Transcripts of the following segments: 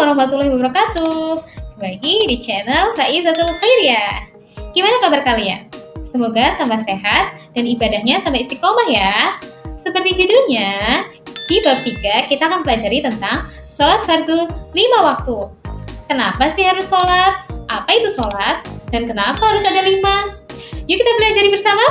warahmatullahi wabarakatuh. Kembali lagi di channel Faizatul Khairiyah. Gimana kabar kalian? Semoga tambah sehat dan ibadahnya tambah istiqomah ya. Seperti judulnya, di bab 3 kita akan pelajari tentang sholat fardu 5 waktu. Kenapa sih harus sholat? Apa itu sholat? Dan kenapa harus ada 5? Yuk kita pelajari bersama.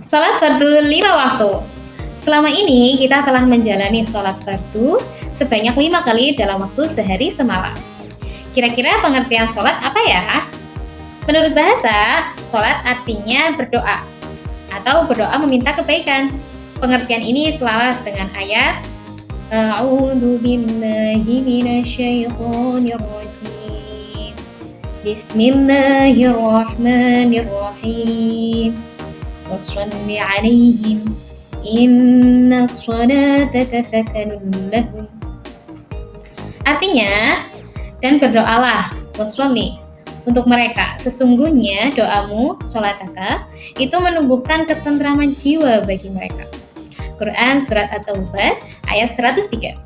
Sholat fardu 5 waktu. Selama ini kita telah menjalani sholat fardu sebanyak 5 kali dalam waktu sehari semalam. Kira-kira pengertian sholat apa ya? Menurut bahasa, sholat artinya berdoa atau berdoa meminta kebaikan. Pengertian ini selaras dengan ayat A'udzu billahi minasyaitonir rajim. Bismillahirrahmanirrahim. Wassalli 'alaihim inna sholata sakanun lahum. Artinya, dan berdoalah wassalli untuk mereka. Sesungguhnya doamu, sholataka, itu menumbuhkan ketentraman jiwa bagi mereka. Quran Surat At-Taubah ayat 103.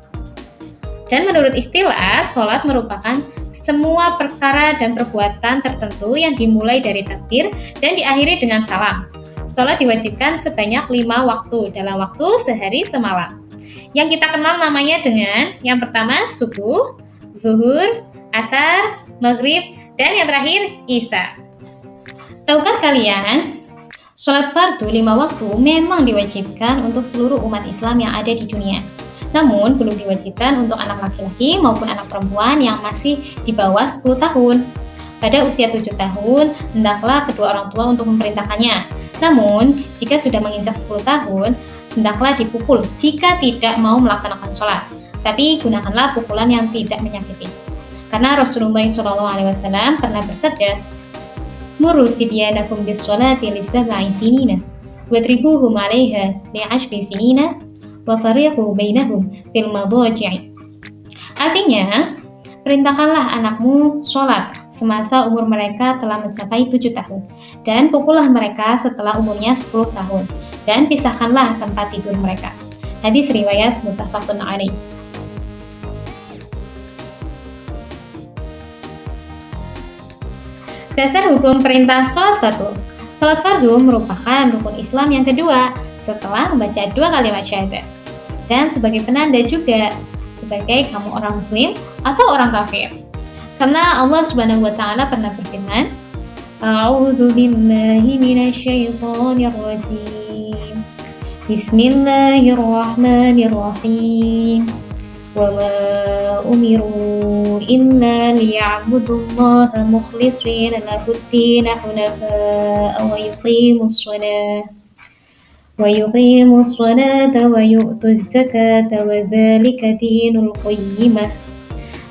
Dan menurut istilah, sholat merupakan semua perkara dan perbuatan tertentu yang dimulai dari takbir dan diakhiri dengan salam. Sholat diwajibkan sebanyak 5 waktu dalam waktu sehari semalam. Yang kita kenal namanya dengan yang pertama subuh, zuhur, asar, maghrib, dan yang terakhir isya. Tahukah kalian, sholat fardu 5 waktu memang diwajibkan untuk seluruh umat Islam yang ada di dunia. Namun belum diwajibkan untuk anak laki-laki maupun anak perempuan yang masih di bawah 10 tahun. Pada usia 7 tahun, hendaklah kedua orang tua untuk memerintahkannya. Namun, jika sudah menginjak 10 tahun, hendaklah dipukul jika tidak mau melaksanakan sholat. Tapi gunakanlah pukulan yang tidak menyakiti. Karena Rasulullah SAW pernah bersabda, "Muru sibyanakum bis-sholati li-sab'i sinina, wadribuhum 'alaiha li-'ashri sinina, wa fariqu bainahum fil madaji'i." Artinya, perintahkanlah anakmu sholat semasa umur mereka telah mencapai 7 tahun, dan pukullah mereka setelah umurnya 10 tahun, dan pisahkanlah tempat tidur mereka. Hadis riwayat muttafaqun alaih. Dasar hukum perintah sholat fardu. Sholat fardu merupakan rukun Islam yang kedua setelah membaca 2 kalimat syahadat, dan sebagai penanda juga sebagai kamu orang muslim atau orang kafir. Karena Allah Subhanahu wa taala pernah berfirman, A'udzu billahi minasyaitonir rajim. Bismillahirrahmanirrahim. Wa ma umiru illa liya'budullaha mukhlishina lahud-din hunafa wa yuqimus sholata wa yu'tuz zakata wa dzalika dinul qayyimah.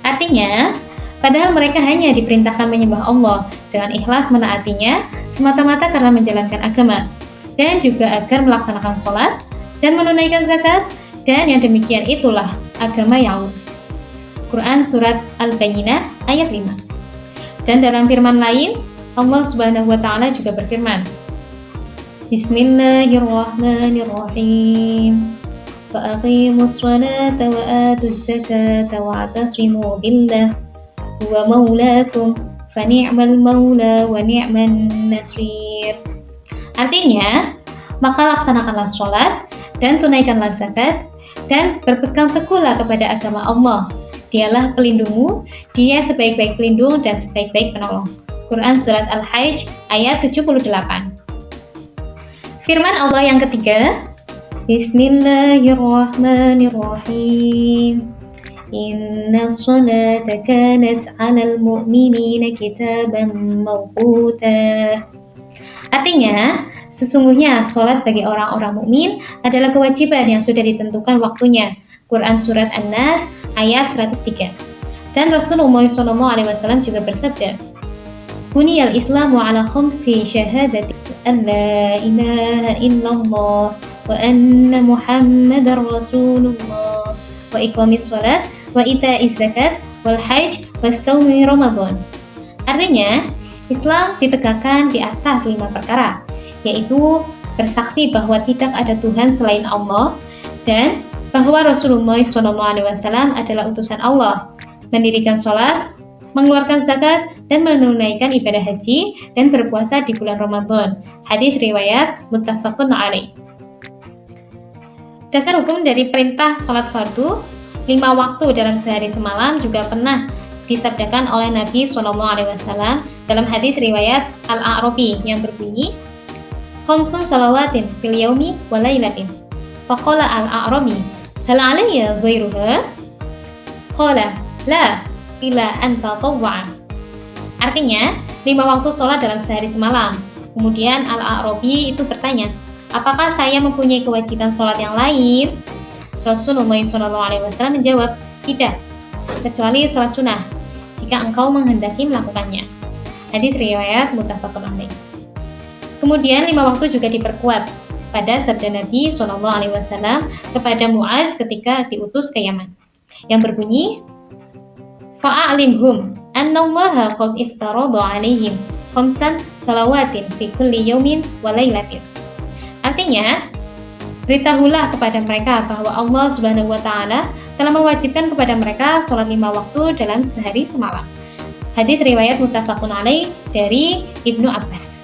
Artinya, padahal mereka hanya diperintahkan menyembah Allah dengan ikhlas menaatinya semata-mata karena menjalankan agama, dan juga agar melaksanakan sholat dan menunaikan zakat, dan yang demikian itulah agama yang lurus. Quran Surat Al-Bayyinah ayat 5. Dan dalam firman lain, Allah Subhanahu wa taala juga berfirman, Bismillahirrahmanirrahim. Fa'aqimus sholata wa atuz zakata wa'tasimu billah wa maulakum fa ni'mal maula wa ni'man nasir. Artinya, maka laksanakanlah sholat dan tunaikanlah zakat dan berpegang teguhlah kepada agama Allah. Dialah pelindungmu, dia sebaik-baik pelindung dan sebaik-baik penolong. Quran Surat Al-Hajj ayat 78. Firman Allah yang ketiga, Bismillahirrahmanirrahim. Inna sholata kanat 'alal mu'minina kitaban mawquta. Artinya, sesungguhnya sholat bagi orang-orang mukmin adalah kewajiban yang sudah ditentukan waktunya Quran Surat An-Nas ayat 103. Dan Rasulullah SAW juga bersabda, Buniyal Islamu ala khamsi syahadati an la ilaha illallah wa anna Muhammadar Rasulullah wa iqamis salat wa ita'iz zakat wal hajj was shaumi Ramadan. Artinya, Islam ditegakkan di atas 5 perkara, yaitu bersaksi bahwa tidak ada Tuhan selain Allah dan bahwa Rasulullah SAW adalah utusan Allah, mendirikan sholat, mengeluarkan zakat, dan menunaikan ibadah haji, dan berpuasa di bulan Ramadan. Hadis riwayat muttafaqun alaih. Dasar hukum dari perintah sholat fardu 5 waktu dalam sehari semalam juga pernah disabdakan oleh Nabi SAW dalam hadis riwayat Al-A'rabi yang berbunyi, Khamsun shalawatin fil yaumi wa lailatin. Faqala Al-A'rabi, hal alayya ghairuha? Qala, la, ila anta tawwa'an. Artinya, 5 waktu sholat dalam sehari semalam. Kemudian Al-A'rabi itu bertanya, apakah saya mempunyai kewajiban sholat yang lain? Rasulullah SAW menjawab, tidak, kecuali sholat sunnah, jika engkau menghendaki melakukannya. Hadis riwayat muttafaqun alaih. Kemudian 5 waktu juga diperkuat pada sabda Nabi SAW kepada Mu'adz ketika diutus ke Yaman, yang berbunyi, Fa'alimhum annallaha qad iftarada alaihim khamsan salawatin fi kulli yaumin wa lailatin. Artinya, beritahulah kepada mereka bahwa Allah Subhanahu wa taala telah mewajibkan kepada mereka sholat 5 waktu dalam sehari semalam. Hadis riwayat muttafaqun alaih dari Ibnu Abbas.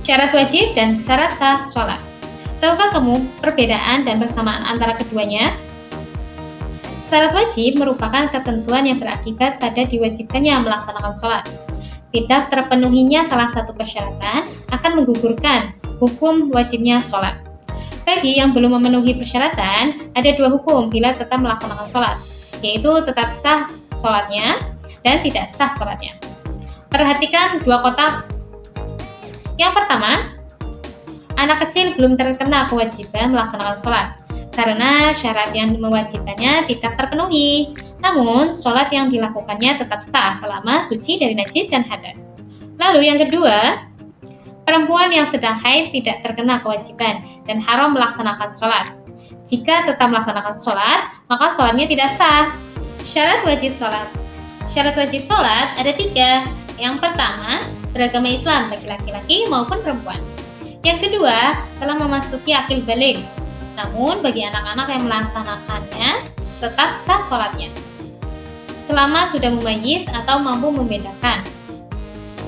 Syarat wajib dan syarat sah sholat. Tahukah kamu perbedaan dan persamaan antara keduanya? Syarat wajib merupakan ketentuan yang berakibat pada diwajibkannya melaksanakan sholat. Tidak terpenuhinya salah satu persyaratan akan menggugurkan hukum wajibnya sholat. Bagi yang belum memenuhi persyaratan, ada 2 hukum bila tetap melaksanakan sholat, yaitu tetap sah sholatnya dan tidak sah sholatnya. Perhatikan 2 kotak. Yang pertama, anak kecil belum terkena kewajiban melaksanakan sholat, karena syarat yang mewajibkannya tidak terpenuhi. Namun, sholat yang dilakukannya tetap sah selama suci dari najis dan hadas. Lalu yang kedua, perempuan yang sedang haid tidak terkena kewajiban dan haram melaksanakan sholat. Jika tetap melaksanakan sholat, maka sholatnya tidak sah. Syarat wajib sholat. Syarat wajib sholat ada 3. Yang pertama, beragama Islam bagi laki-laki maupun perempuan. Yang kedua, telah memasuki akil baligh. Namun, bagi anak-anak yang melaksanakannya, tetap sah sholatnya selama sudah mumayyiz atau mampu membedakan.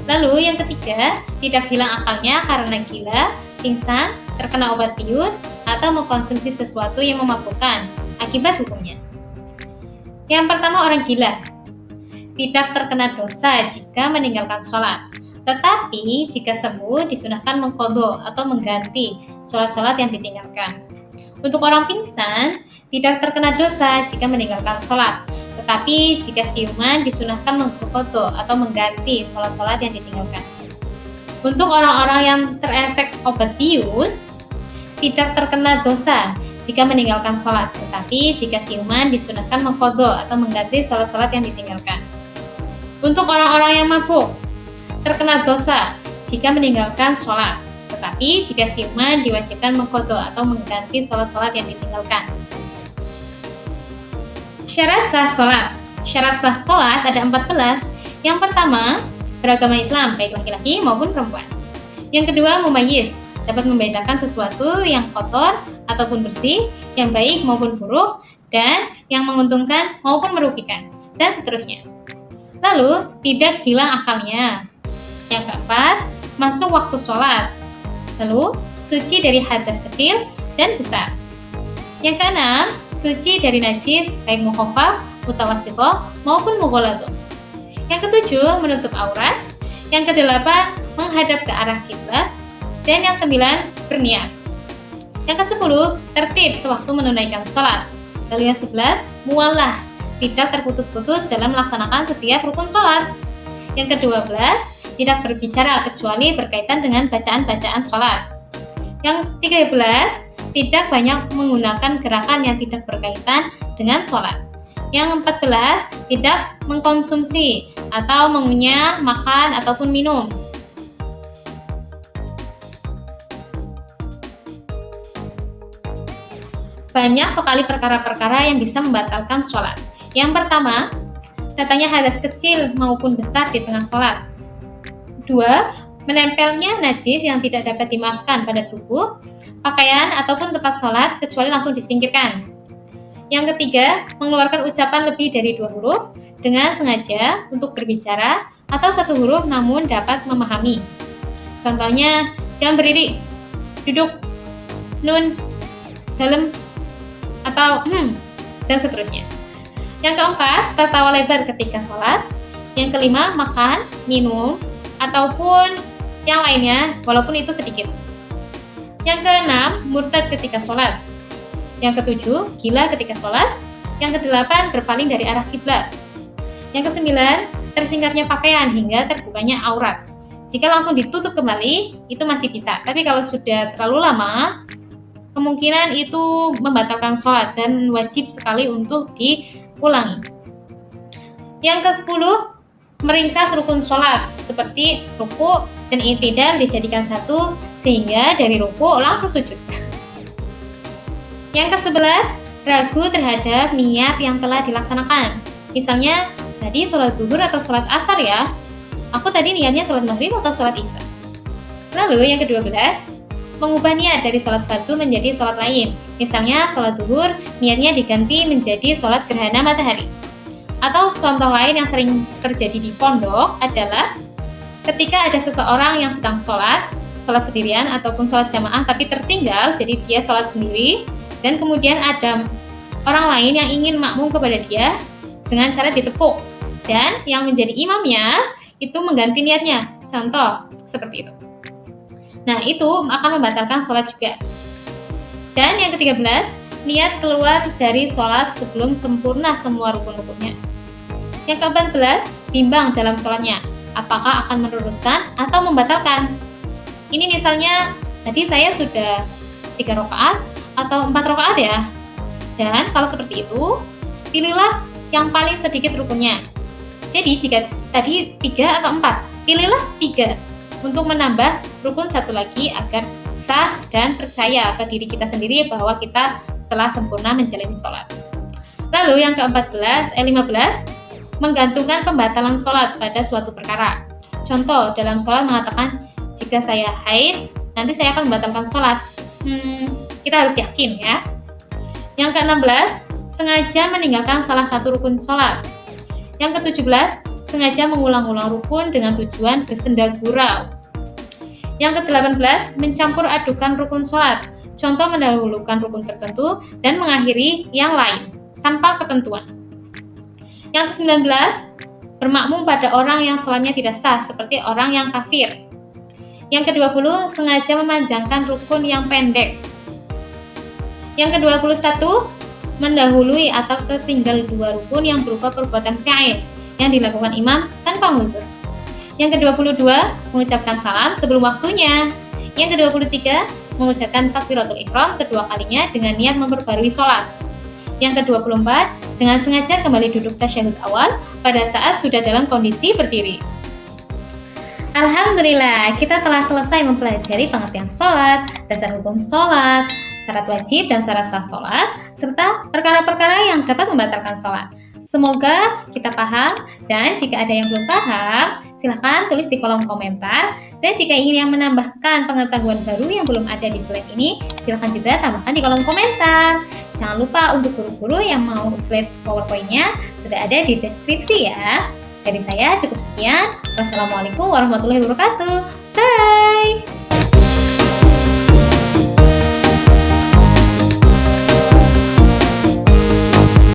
Lalu yang ketiga, tidak hilang akalnya karena gila, pingsan, terkena obat bius, atau mengkonsumsi sesuatu yang memabukkan. Akibat hukumnya. Yang pertama, orang gila. Tidak terkena dosa jika meninggalkan sholat. Tetapi jika sembuh disunahkan mengqadha atau mengganti sholat-sholat yang ditinggalkan. Untuk orang pingsan, tidak terkena dosa jika meninggalkan sholat. Tetapi jika siuman disunahkan mengqadha atau mengganti sholat-sholat yang ditinggalkan. Untuk orang-orang yang terefek obat bius, tidak terkena dosa jika meninggalkan sholat. Tetapi jika siuman disunahkan mengqadha atau mengganti sholat-sholat yang ditinggalkan. Untuk orang-orang yang mabuk, terkena dosa jika meninggalkan sholat, tetapi jika siuman diwajibkan mengqadha atau mengganti sholat-sholat yang ditinggalkan. Syarat sah sholat. Syarat sah sholat ada 14. Yang pertama, beragama Islam baik laki-laki maupun perempuan. Yang kedua, mumayyiz, dapat membedakan sesuatu yang kotor ataupun bersih, yang baik maupun buruk, dan yang menguntungkan maupun merugikan, dan seterusnya. Lalu, tidak hilang akalnya. Yang keempat, masuk waktu sholat. Lalu, suci dari hadas kecil dan besar. Yang keenam, suci dari najis baik mukhaffaf, mutawassithah maupun mughalladhah. Yang ketujuh, menutup aurat. Yang kedelapan, menghadap ke arah kiblat. Dan yang 9, berniat. Yang ke-10, tertib sewaktu menunaikan sholat. Lalu yang 11, muwalah, tidak terputus-putus dalam melaksanakan setiap rukun sholat. Yang ke-12, tidak berbicara kecuali berkaitan dengan bacaan-bacaan sholat. Yang 13, tidak banyak menggunakan gerakan yang tidak berkaitan dengan sholat. Yang 14, tidak mengkonsumsi atau mengunyah, makan, ataupun minum. Banyak sekali perkara-perkara yang bisa membatalkan sholat. Yang pertama, datangnya hadas kecil maupun besar di tengah sholat. 2, menempelnya najis yang tidak dapat dimaafkan pada tubuh, pakaian, ataupun tempat sholat kecuali langsung disingkirkan. Yang ketiga, mengeluarkan ucapan lebih dari 2 huruf dengan sengaja untuk berbicara atau 1 huruf namun dapat memahami. Contohnya, jam berdiri, duduk, nun, dalam, atau dan seterusnya. Yang keempat, tertawa lebar ketika sholat. Yang kelima, makan, minum, ataupun yang lainnya walaupun itu sedikit. Yang keenam, murtad ketika sholat. Yang ketujuh, gila ketika sholat. Yang kedelapan, berpaling dari arah kiblat. Yang kesembilan, tersingkapnya pakaian hingga terbukanya aurat. Jika langsung ditutup kembali, itu masih bisa. Tapi kalau sudah terlalu lama, kemungkinan itu membatalkan sholat dan wajib sekali untuk diulangi. Yang ke-10, meringkas rukun sholat seperti ruku dan i'tidal dijadikan satu sehingga dari ruku langsung sujud. Yang ke-11, ragu terhadap niat yang telah dilaksanakan. Misalnya, tadi sholat zuhur atau sholat asar ya? Aku tadi niatnya sholat maghrib atau sholat isya. Lalu yang ke-12, mengubah niat dari sholat fardu menjadi sholat lain. Misalnya, sholat zuhur niatnya diganti menjadi sholat gerhana matahari. Atau contoh lain yang sering terjadi di pondok adalah ketika ada seseorang yang sedang sholat sendirian ataupun sholat jamaah tapi tertinggal, jadi dia sholat sendiri, dan kemudian ada orang lain yang ingin makmum kepada dia dengan cara ditepuk, dan yang menjadi imamnya itu mengganti niatnya. Contoh seperti itu. Nah, itu akan membatalkan sholat juga. Dan yang ke-13, niat keluar dari sholat sebelum sempurna semua rukun-rukunnya. Yang ke-14, bimbang dalam sholatnya, apakah akan meneruskan atau membatalkan. Ini misalnya, tadi saya sudah 3 rakaat atau 4 rakaat ya. Dan kalau seperti itu, pilihlah yang paling sedikit rukunnya. Jadi jika tadi 3 atau 4, pilihlah 3 untuk menambah rukun satu lagi agar sah dan percaya ke diri kita sendiri bahwa kita telah sempurna menjalani sholat. Lalu yang ke-15, menggantungkan pembatalan sholat pada suatu perkara. Contoh, dalam sholat mengatakan, jika saya haid, nanti saya akan membatalkan sholat. Kita harus yakin ya. Yang ke-16, sengaja meninggalkan salah satu rukun sholat. Yang ke-17, sengaja mengulang-ulang rukun dengan tujuan bersenda gurau. Yang ke-18, mencampur adukan rukun sholat. Contoh, mendahulukan rukun tertentu dan mengakhiri yang lain tanpa ketentuan. Yang ke-19, bermakmum pada orang yang sholatnya tidak sah seperti orang yang kafir. Yang ke-20, sengaja memanjangkan rukun yang pendek. Yang ke-21, mendahului atau tertinggal 2 rukun yang berupa perbuatan fi'il yang dilakukan imam tanpa mundur. Yang ke-22, mengucapkan salam sebelum waktunya. Yang ke-23, mengucapkan takbiratul ihram kedua kalinya dengan niat memperbarui sholat. Yang ke-24, dengan sengaja kembali duduk tasyahud awal pada saat sudah dalam kondisi berdiri. Alhamdulillah, kita telah selesai mempelajari pengertian sholat, dasar hukum sholat, syarat wajib dan syarat sah sholat, serta perkara-perkara yang dapat membatalkan sholat. Semoga kita paham, dan jika ada yang belum paham, silahkan tulis di kolom komentar. Dan jika ingin yang menambahkan pengetahuan baru yang belum ada di slide ini, silahkan juga tambahkan di kolom komentar. Jangan lupa untuk guru-guru yang mau slide PowerPoint-nya sudah ada di deskripsi ya. Dari saya cukup sekian. Wassalamualaikum warahmatullahi wabarakatuh. Bye!